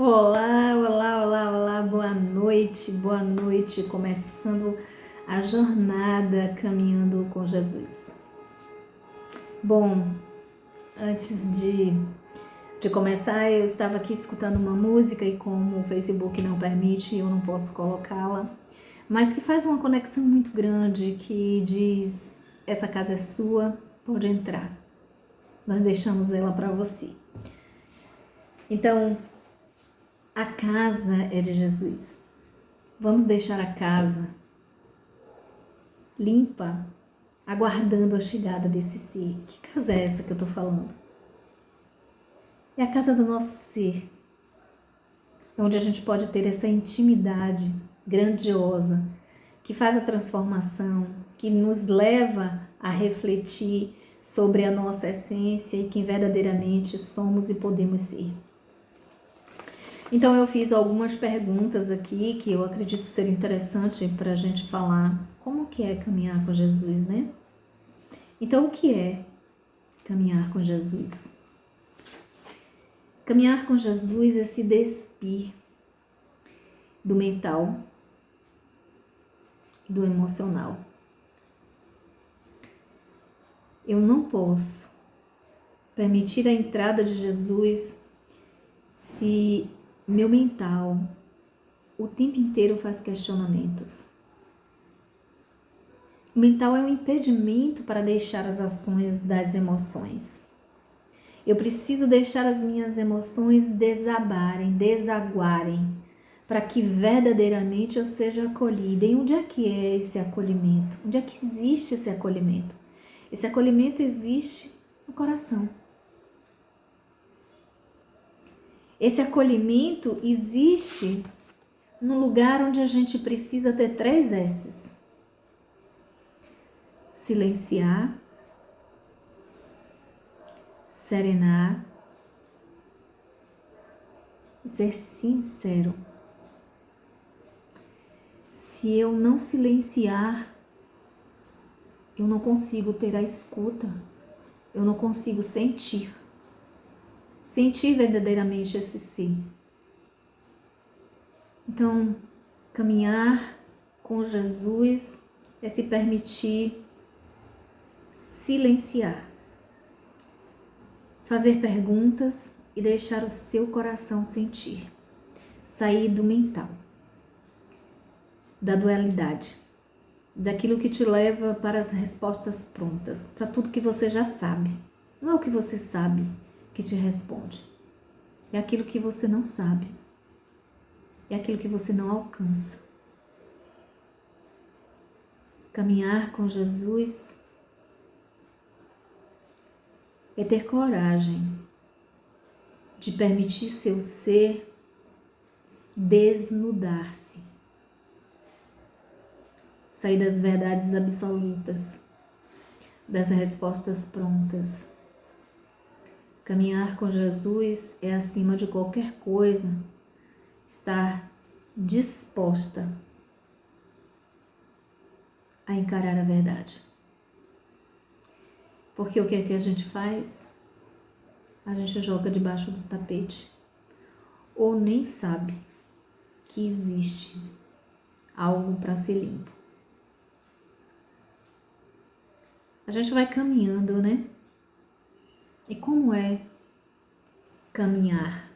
Olá, olá, olá, olá, boa noite, começando a jornada caminhando com Jesus. Bom, antes de começar, eu estava aqui escutando uma música e como o Facebook não permite, eu não posso colocá-la, mas que faz uma conexão muito grande, que diz: essa casa é sua, pode entrar, nós deixamos ela para você. Então, a casa é de Jesus. Vamos deixar a casa limpa, aguardando a chegada desse ser. Que casa é essa que eu estou falando? É a casa do nosso ser, onde a gente pode ter essa intimidade grandiosa, que faz a transformação, que nos leva a refletir sobre a nossa essência e quem verdadeiramente somos e podemos ser. Então eu fiz algumas perguntas aqui que eu acredito ser interessante para a gente falar como que é caminhar com Jesus, né? Então o que é caminhar com Jesus? Caminhar com Jesus é se despir do mental, do emocional. Eu não posso permitir a entrada de Jesus se meu mental o tempo inteiro faz questionamentos. O mental é um impedimento para deixar as ações das emoções. Eu preciso deixar as minhas emoções desabarem, desaguarem, para que verdadeiramente eu seja acolhida. E onde é que é esse acolhimento? Onde é que existe esse acolhimento? Esse acolhimento existe no coração. Esse acolhimento existe no lugar onde a gente precisa ter 3 S's. Silenciar, serenar e ser sincero. Se eu não silenciar, eu não consigo ter a escuta, eu não consigo sentir verdadeiramente esse ser. Então, caminhar com Jesus é se permitir silenciar, fazer perguntas e deixar o seu coração sentir, sair do mental, da dualidade, daquilo que te leva para as respostas prontas, para tudo que você já sabe. Não é o que você sabe que te responde, é aquilo que você não sabe, é aquilo que você não alcança. Caminhar com Jesus é ter coragem de permitir seu ser desnudar-se, sair das verdades absolutas, das respostas prontas. Caminhar com Jesus é, acima de qualquer coisa, estar disposta a encarar a verdade. Porque o que é que a gente faz? A gente joga debaixo do tapete ou nem sabe que existe algo para ser limpo. A gente vai caminhando, né? E como é caminhar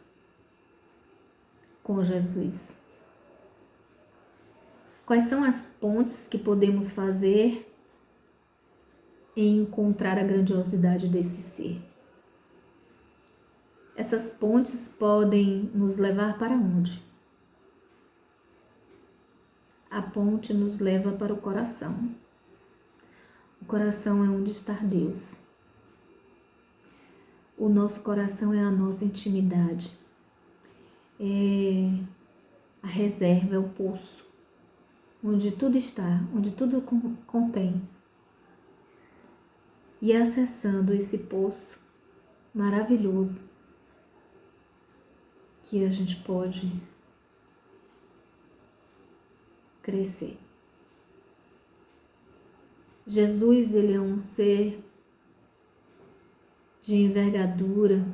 com Jesus? Quais são as pontes que podemos fazer em encontrar a grandiosidade desse ser? Essas pontes podem nos levar para onde? A ponte nos leva para o coração. O coração é onde está Deus. O nosso coração é a nossa intimidade. É a reserva, é o poço, onde tudo está, onde tudo contém. E acessando esse poço maravilhoso, que a gente pode crescer. Jesus, ele é um ser de envergadura,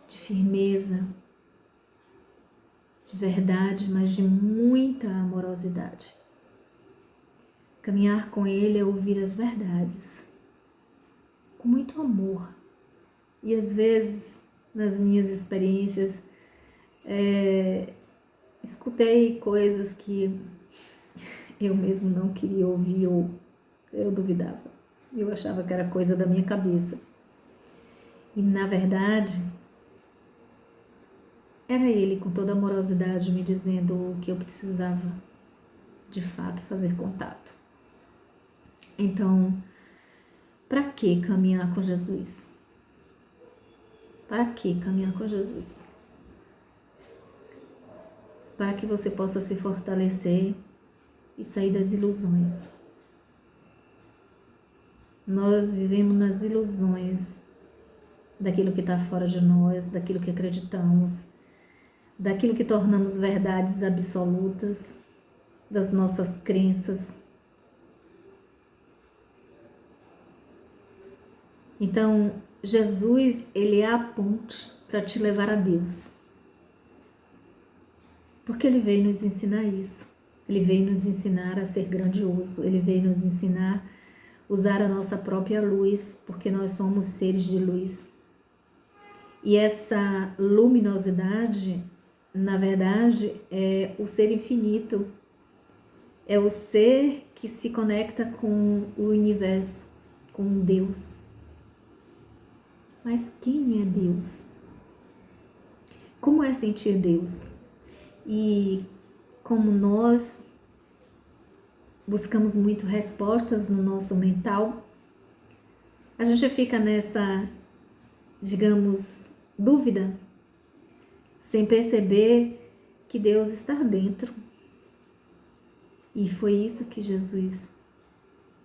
de firmeza, de verdade, mas de muita amorosidade. Caminhar com Ele é ouvir as verdades, com muito amor. E às vezes, nas minhas experiências, escutei coisas que eu mesmo não queria ouvir ou eu duvidava. Eu achava que era coisa da minha cabeça. E na verdade, era Ele com toda amorosidade me dizendo o que eu precisava de fato fazer contato. Então, para que caminhar com Jesus? Para que caminhar com Jesus? Para que você possa se fortalecer e sair das ilusões. Nós vivemos nas ilusões daquilo que está fora de nós, daquilo que acreditamos, daquilo que tornamos verdades absolutas, das nossas crenças. Então, Jesus, Ele é a ponte para te levar a Deus. Porque Ele veio nos ensinar isso. Ele veio nos ensinar a ser grandioso. Ele veio nos ensinar a usar a nossa própria luz, porque nós somos seres de luz. E essa luminosidade, na verdade, é o ser infinito. É o ser que se conecta com o universo, com Deus. Mas quem é Deus? Como é sentir Deus? E como nós buscamos muito respostas no nosso mental, a gente fica nessa, digamos, dúvida, sem perceber que Deus está dentro. E foi isso que Jesus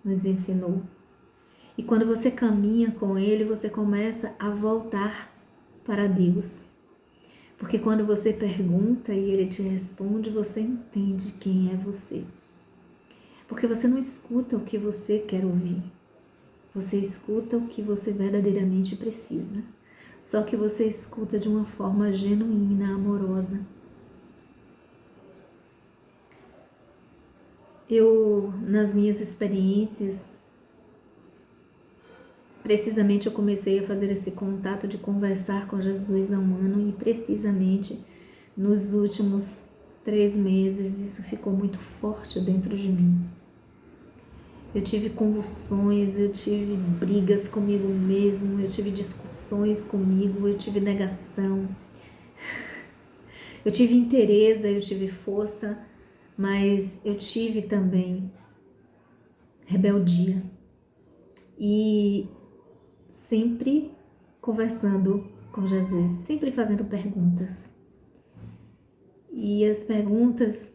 nos ensinou. E quando você caminha com Ele, você começa a voltar para Deus. Porque quando você pergunta e Ele te responde, você entende quem é você. Porque você não escuta o que você quer ouvir. Você escuta o que você verdadeiramente precisa. Só que você escuta de uma forma genuína, amorosa. Eu, nas minhas experiências, precisamente eu comecei a fazer esse contato de conversar com Jesus há um ano e precisamente nos últimos 3 meses isso ficou muito forte dentro de mim. Eu tive convulsões, eu tive brigas comigo mesmo, eu tive discussões comigo, eu tive negação, eu tive interesse, eu tive força, mas eu tive também rebeldia. E sempre conversando com Jesus, sempre fazendo perguntas. E as perguntas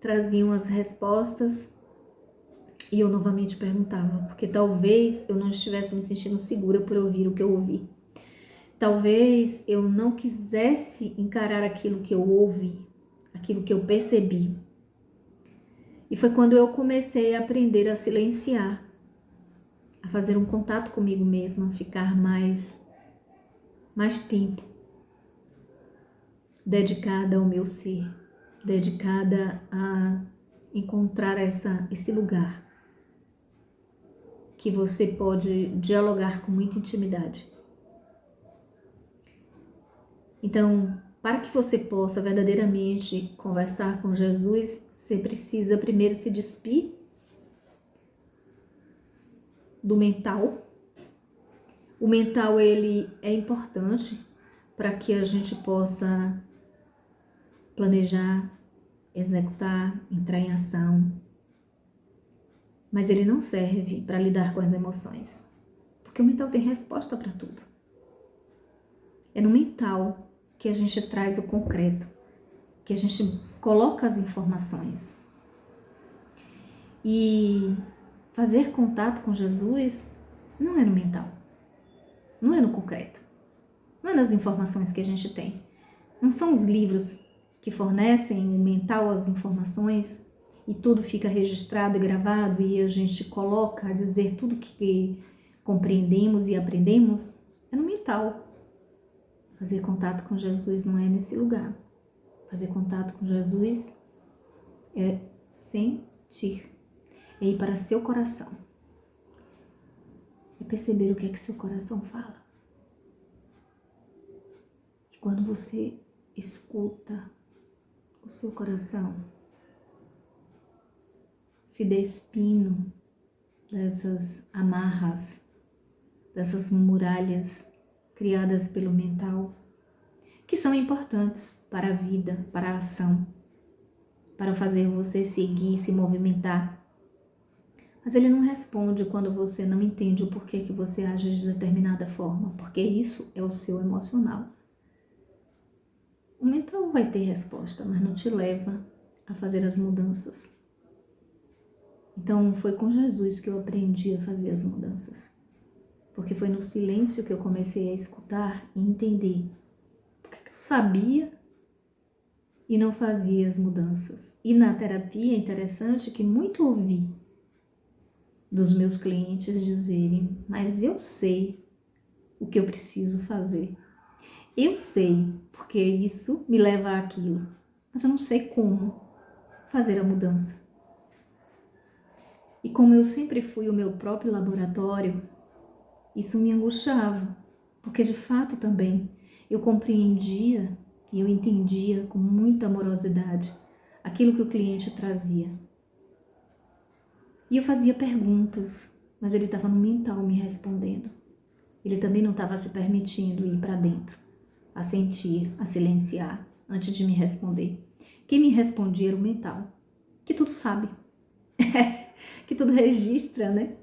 traziam as respostas e eu novamente perguntava, porque talvez eu não estivesse me sentindo segura por ouvir o que eu ouvi. Talvez eu não quisesse encarar aquilo que eu ouvi, aquilo que eu percebi. E foi quando eu comecei a aprender a silenciar, a fazer um contato comigo mesma, a ficar mais tempo dedicada ao meu ser, dedicada a encontrar esse lugar que você pode dialogar com muita intimidade. Então, para que você possa verdadeiramente conversar com Jesus, você precisa primeiro se despir do mental. O mental, ele é importante para que a gente possa planejar, executar, entrar em ação. Mas ele não serve para lidar com as emoções, porque o mental tem resposta para tudo. É no mental que a gente traz o concreto, que a gente coloca as informações. E fazer contato com Jesus não é no mental, não é no concreto, não é nas informações que a gente tem. Não são os livros que fornecem o mental as informações e tudo fica registrado e gravado e a gente coloca a dizer tudo que compreendemos e aprendemos. É no mental. Fazer contato com Jesus não é nesse lugar. Fazer contato com Jesus é sentir, é ir para seu coração, é perceber o que é que seu coração fala. E quando você escuta o seu coração, se despindo dessas amarras, dessas muralhas criadas pelo mental, que são importantes para a vida, para a ação, para fazer você seguir, se movimentar. Mas ele não responde quando você não entende o porquê que você age de determinada forma, porque isso é o seu emocional. O mental vai ter resposta, mas não te leva a fazer as mudanças. Então foi com Jesus que eu aprendi a fazer as mudanças, porque foi no silêncio que eu comecei a escutar e entender porque eu sabia e não fazia as mudanças. E na terapia é interessante que muito ouvi dos meus clientes dizerem: mas eu sei o que eu preciso fazer. Eu sei porque isso me leva àquilo, mas eu não sei como fazer a mudança. E como eu sempre fui o meu próprio laboratório, isso me angustiava, porque de fato também eu compreendia e eu entendia com muita amorosidade aquilo que o cliente trazia. E eu fazia perguntas, mas ele estava no mental me respondendo. Ele também não estava se permitindo ir para dentro, a sentir, a silenciar, antes de me responder. Quem me respondia era o mental, que tudo sabe, que tudo registra, né?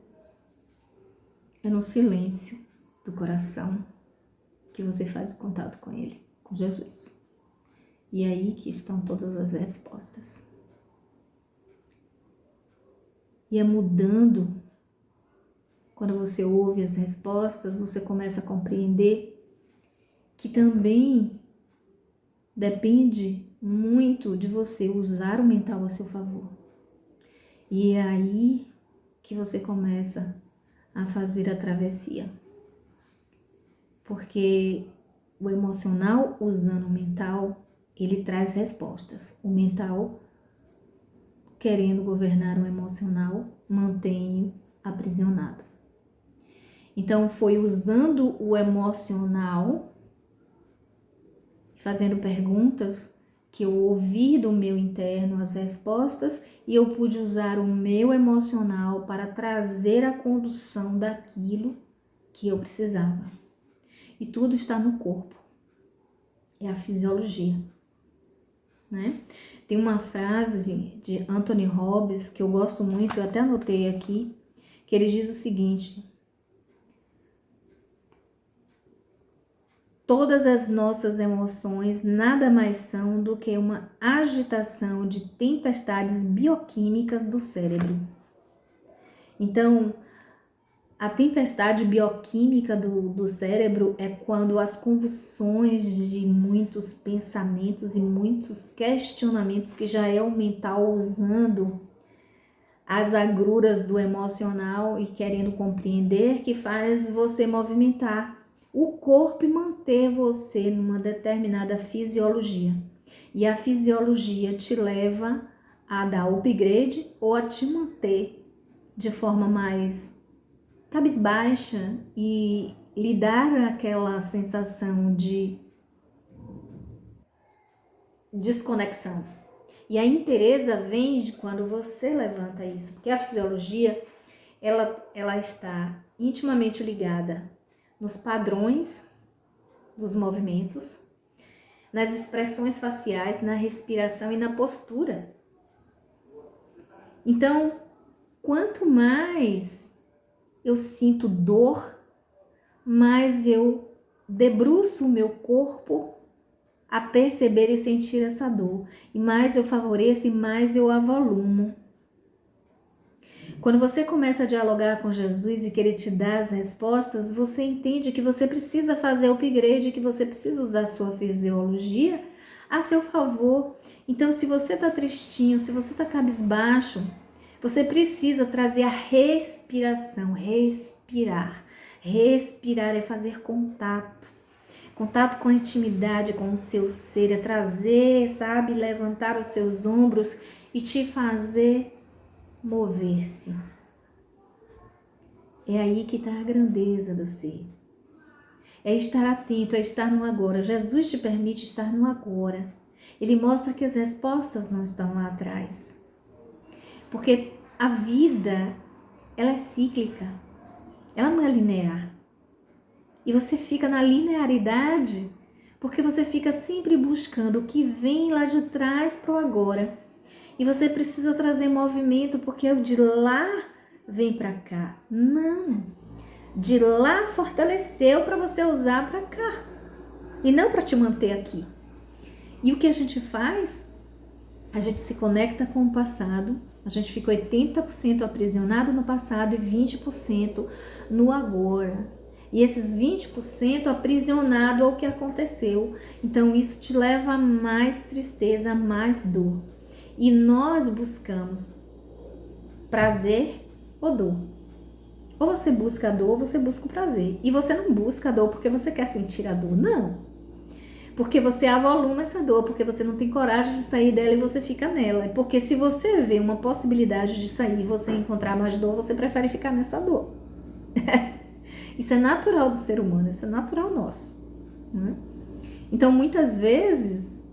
É no silêncio do coração que você faz o contato com ele, com Jesus. E é aí que estão todas as respostas. E é mudando, quando você ouve as respostas, você começa a compreender que também depende muito de você usar o mental a seu favor. E é aí que você começa a fazer a travessia. Porque o emocional usando o mental, ele traz respostas. O mental, querendo governar o emocional, mantém aprisionado. Então foi usando o emocional, fazendo perguntas, que eu ouvi do meu interno as respostas e eu pude usar o meu emocional para trazer a condução daquilo que eu precisava. E tudo está no corpo. É a fisiologia, né? Tem uma frase de Anthony Robbins que eu gosto muito, eu até anotei aqui, que ele diz o seguinte: todas as nossas emoções nada mais são do que uma agitação de tempestades bioquímicas do cérebro. Então, a tempestade bioquímica do cérebro é quando as convulsões de muitos pensamentos e muitos questionamentos, que já é o mental usando as agruras do emocional e querendo compreender, que faz você movimentar o corpo e manter você numa determinada fisiologia. E a fisiologia te leva a dar upgrade ou a te manter de forma mais cabisbaixa e lhe dar aquela sensação de desconexão. E a inteireza vem de quando você levanta isso, porque a fisiologia ela está intimamente ligada nos padrões dos movimentos, nas expressões faciais, na respiração e na postura. Então, quanto mais eu sinto dor, mais eu debruço o meu corpo a perceber e sentir essa dor. E mais eu favoreço e mais eu avolumo. Quando você começa a dialogar com Jesus e que Ele te dá as respostas, você entende que você precisa fazer o upgrade, que você precisa usar a sua fisiologia a seu favor. Então, se você está tristinho, se você está cabisbaixo, você precisa trazer a respiração, respirar. Respirar é fazer contato. Contato com a intimidade, com o seu ser, é trazer, sabe, levantar os seus ombros e te fazer mover-se. É aí que está a grandeza do ser. É estar atento, é estar no agora. Jesus te permite estar no agora. Ele mostra que as respostas não estão lá atrás. Porque a vida, ela é cíclica. Ela não é linear. E você fica na linearidade porque você fica sempre buscando o que vem lá de trás para o agora. E você precisa trazer movimento porque o de lá vem para cá. Não. De lá fortaleceu para você usar para cá. E não para te manter aqui. E o que a gente faz? A gente se conecta com o passado. A gente fica 80% aprisionado no passado e 20% no agora. E esses 20% aprisionado ao que aconteceu. Então isso te leva a mais tristeza, a mais dor. E nós buscamos prazer ou dor. Ou você busca a dor ou você busca o prazer. E você não busca a dor porque você quer sentir a dor, não. Porque você avoluma essa dor, porque você não tem coragem de sair dela e você fica nela. Porque se você vê uma possibilidade de sair e você encontrar mais dor, você prefere ficar nessa dor. Isso é natural do ser humano, isso é natural nosso. Né? Então, muitas vezes,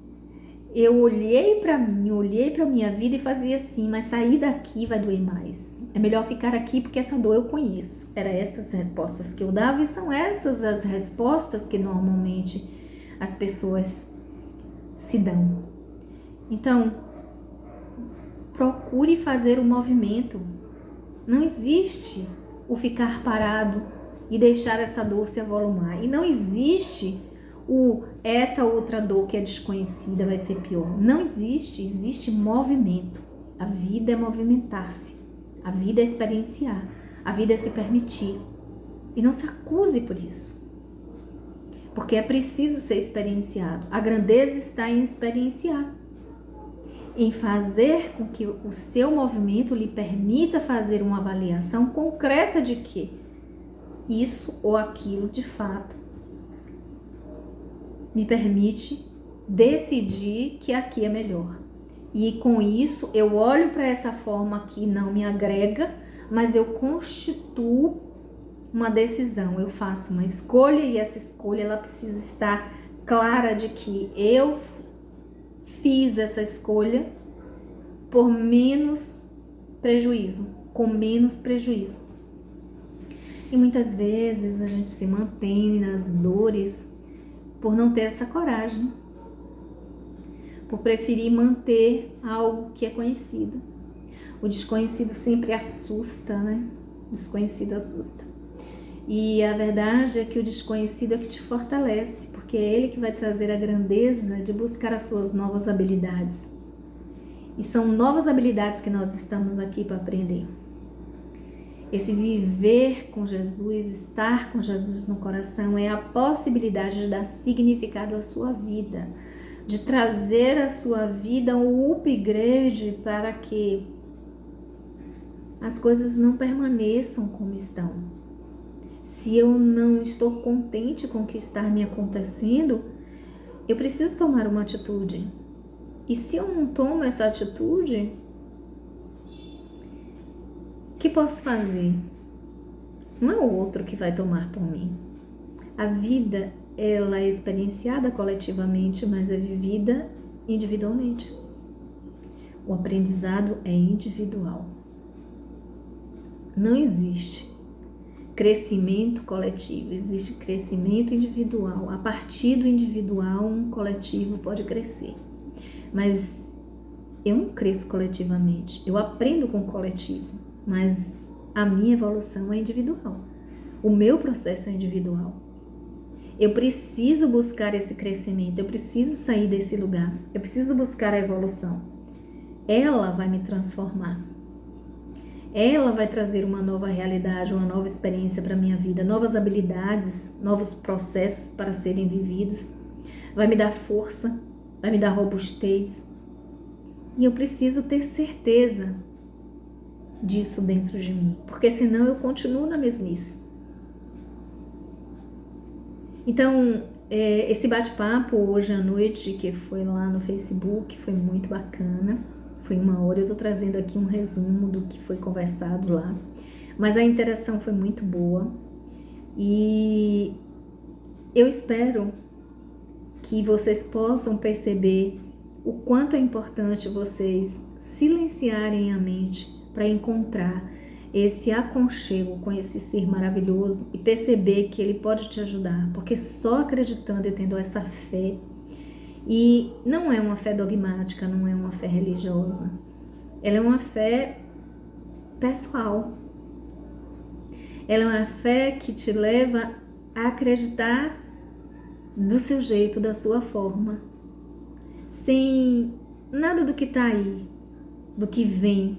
eu olhei para mim, olhei para minha vida e fazia assim, mas sair daqui vai doer mais. É melhor ficar aqui porque essa dor eu conheço. Eram essas respostas que eu dava e são essas as respostas que normalmente as pessoas se dão. Então, procure fazer o movimento. Não existe o ficar parado e deixar essa dor se avolumar. E não existe essa outra dor que é desconhecida vai ser pior. Não existe, existe movimento. A vida é movimentar-se. A vida é experienciar. A vida é se permitir. E não se acuse por isso. Porque é preciso ser experienciado. A grandeza está em experienciar. Em fazer com que o seu movimento lhe permita fazer uma avaliação concreta de que isso ou aquilo de fato me permite decidir que aqui é melhor. E com isso eu olho para essa forma que não me agrega, mas eu constituo uma decisão, eu faço uma escolha e essa escolha ela precisa estar clara de que eu fiz essa escolha por menos prejuízo, com menos prejuízo. E muitas vezes a gente se mantém nas dores por não ter essa coragem, por preferir manter algo que é conhecido. O desconhecido sempre assusta, né? O desconhecido assusta. E a verdade é que o desconhecido é que te fortalece, porque é ele que vai trazer a grandeza de buscar as suas novas habilidades. E são novas habilidades que nós estamos aqui para aprender. Esse viver com Jesus, estar com Jesus no coração é a possibilidade de dar significado à sua vida, de trazer à sua vida um upgrade para que as coisas não permaneçam como estão. Se eu não estou contente com o que está me acontecendo, eu preciso tomar uma atitude. E se eu não tomo essa atitude, o que posso fazer? Não é o outro que vai tomar por mim. A vida, ela é experienciada coletivamente, mas é vivida individualmente. O aprendizado é individual. Não existe crescimento coletivo, existe crescimento individual. A partir do individual, um coletivo pode crescer. Mas eu não cresço coletivamente, eu aprendo com o coletivo, mas a minha evolução é individual. O meu processo é individual. Eu preciso buscar esse crescimento, eu preciso sair desse lugar, eu preciso buscar a evolução. Ela vai me transformar. Ela vai trazer uma nova realidade, uma nova experiência para a minha vida, novas habilidades, novos processos para serem vividos. Vai me dar força, vai me dar robustez. E eu preciso ter certeza disso dentro de mim, porque senão eu continuo na mesmice. Então, esse bate-papo hoje à noite, que foi lá no Facebook, foi muito bacana. Foi 1 hora, eu tô trazendo aqui um resumo do que foi conversado lá. Mas a interação foi muito boa. E eu espero que vocês possam perceber o quanto é importante vocês silenciarem a mente para encontrar esse aconchego com esse ser maravilhoso e perceber que ele pode te ajudar, porque só acreditando e tendo essa fé, e não é uma fé dogmática, não é uma fé religiosa, ela é uma fé pessoal, ela é uma fé que te leva a acreditar do seu jeito, da sua forma, sem nada do que está aí, do que vem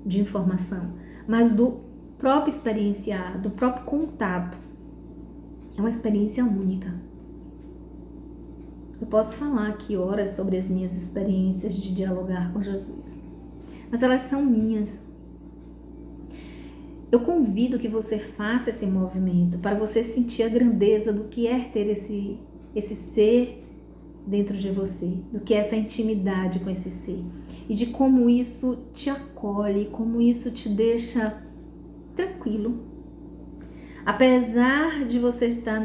de informação, mas do próprio experienciar, do próprio contato. É uma experiência única. Eu posso falar aqui horas sobre as minhas experiências de dialogar com Jesus, mas elas são minhas. Eu convido que você faça esse movimento para você sentir a grandeza do que é ter esse ser dentro de você, do que é essa intimidade com esse ser. E de como isso te acolhe, como isso te deixa tranquilo. Apesar de você estar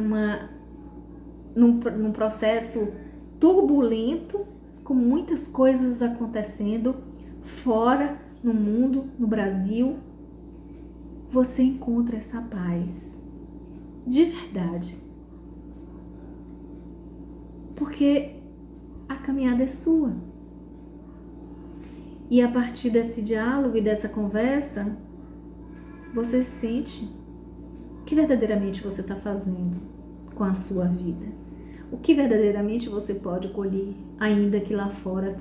num processo turbulento, com muitas coisas acontecendo fora, no mundo, no Brasil, você encontra essa paz de verdade. Porque a caminhada é sua. E a partir desse diálogo e dessa conversa, você sente o que verdadeiramente você está fazendo com a sua vida. O que verdadeiramente você pode colher, ainda que lá fora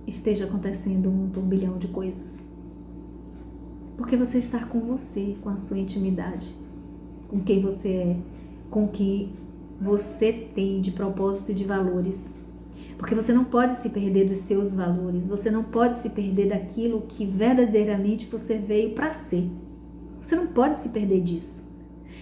esteja acontecendo um turbilhão de coisas. Porque você está com você, com a sua intimidade, com quem você é, com o que você tem de propósito e de valores. Porque você não pode se perder dos seus valores, você não pode se perder daquilo que verdadeiramente você veio para ser. Você não pode se perder disso.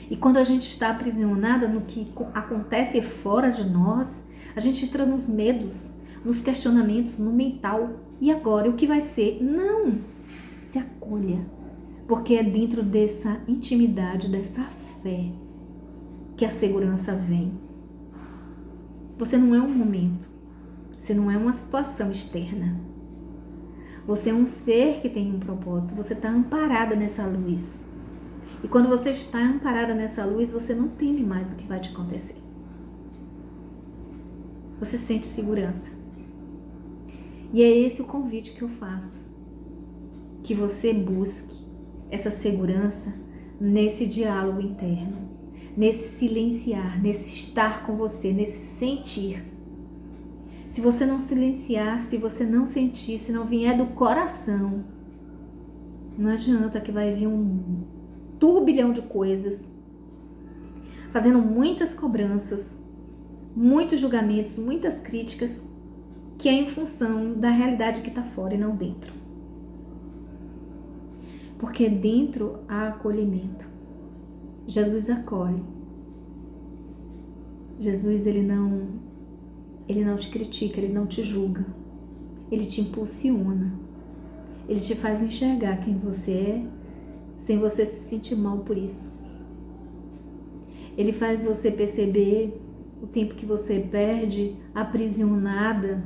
E quando a gente está aprisionada no que acontece fora de nós, a gente entra nos medos, nos questionamentos, no mental. E agora, o que vai ser? Não! Se acolha. Porque é dentro dessa intimidade, dessa fé, que a segurança vem. Você não é um momento. Você não é uma situação externa. Você é um ser que tem um propósito. Você está amparada nessa luz. E quando você está amparada nessa luz, você não teme mais o que vai te acontecer. Você sente segurança. E é esse o convite que eu faço. Que você busque essa segurança nesse diálogo interno. Nesse silenciar, nesse estar com você, nesse sentir. Se você não silenciar, se você não sentir, se não vier do coração, não adianta que vai vir um turbilhão de coisas, fazendo muitas cobranças, muitos julgamentos, muitas críticas, que é em função da realidade que está fora e não dentro. Porque dentro há acolhimento. Jesus acolhe. Jesus, ele não te critica, ele não te julga. Ele te impulsiona. Ele te faz enxergar quem você é, sem você se sentir mal por isso. Ele faz você perceber o tempo que você perde aprisionada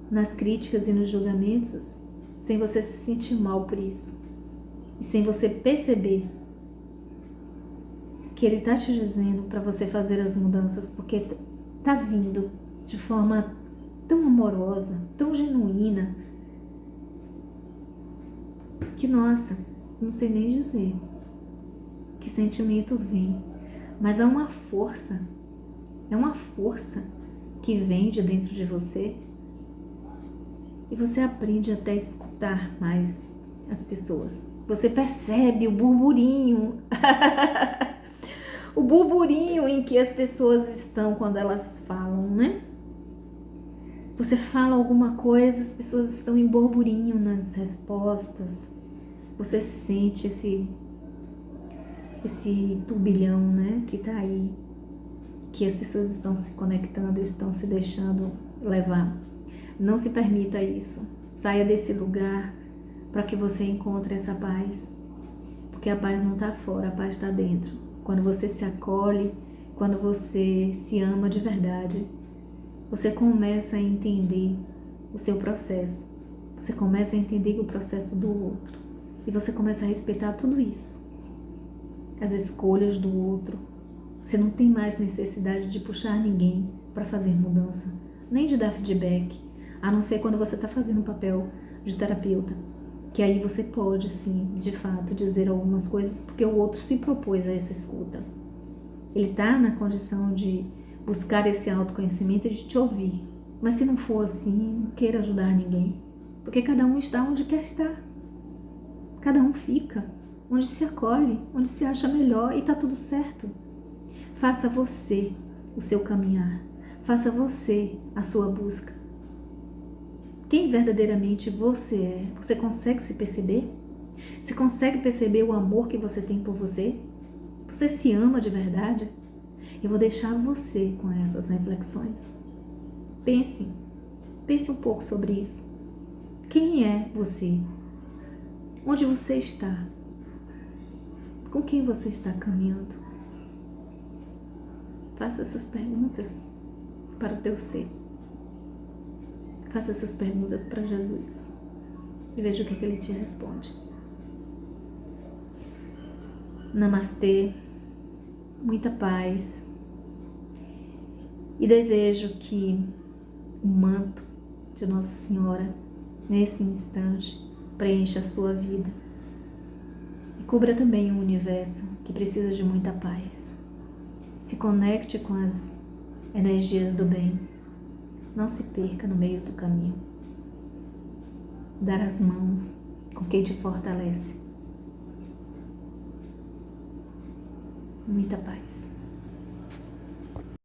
nas críticas e nos julgamentos, sem você se sentir mal por isso. E sem você perceber que ele está te dizendo para você fazer as mudanças, porque está vindo de forma tão amorosa, tão genuína, que nossa, não sei nem dizer que sentimento vem, mas é uma força que vem de dentro de você, e você aprende até a escutar mais as pessoas. Você percebe o burburinho, o burburinho em que as pessoas estão quando elas falam, né? Você fala alguma coisa, as pessoas estão em burburinho nas respostas. Você sente esse turbilhão, né? Que tá aí, que as pessoas estão se conectando, estão se deixando levar. Não se permita isso. Saia desse lugar para que você encontre essa paz. Porque a paz não está fora, a paz está dentro. Quando você se acolhe, quando você se ama de verdade, você começa a entender o seu processo. Você começa a entender o processo do outro. E você começa a respeitar tudo isso. As escolhas do outro. Você não tem mais necessidade de puxar ninguém para fazer mudança. Nem de dar feedback. A não ser quando você está fazendo o papel de terapeuta. Que aí você pode, sim, de fato, dizer algumas coisas porque o outro se propôs a essa escuta. Ele está na condição de buscar esse autoconhecimento e de te ouvir. Mas se não for assim, não queira ajudar ninguém. Porque cada um está onde quer estar. Cada um fica onde se acolhe, onde se acha melhor e está tudo certo. Faça você o seu caminhar. Faça você a sua busca. Quem verdadeiramente você é? Você consegue se perceber? Você consegue perceber o amor que você tem por você? Você se ama de verdade? Eu vou deixar você com essas reflexões. Pense um pouco sobre isso. Quem é você? Onde você está? Com quem você está caminhando? Faça essas perguntas para o teu ser. Faça essas perguntas para Jesus e veja o que ele te responde. Namastê, muita paz e desejo que o manto de Nossa Senhora nesse instante preencha a sua vida e cubra também o universo que precisa de muita paz. Se conecte com as energias do bem. Não se perca no meio do caminho. Dar as mãos com quem te fortalece. Muita paz.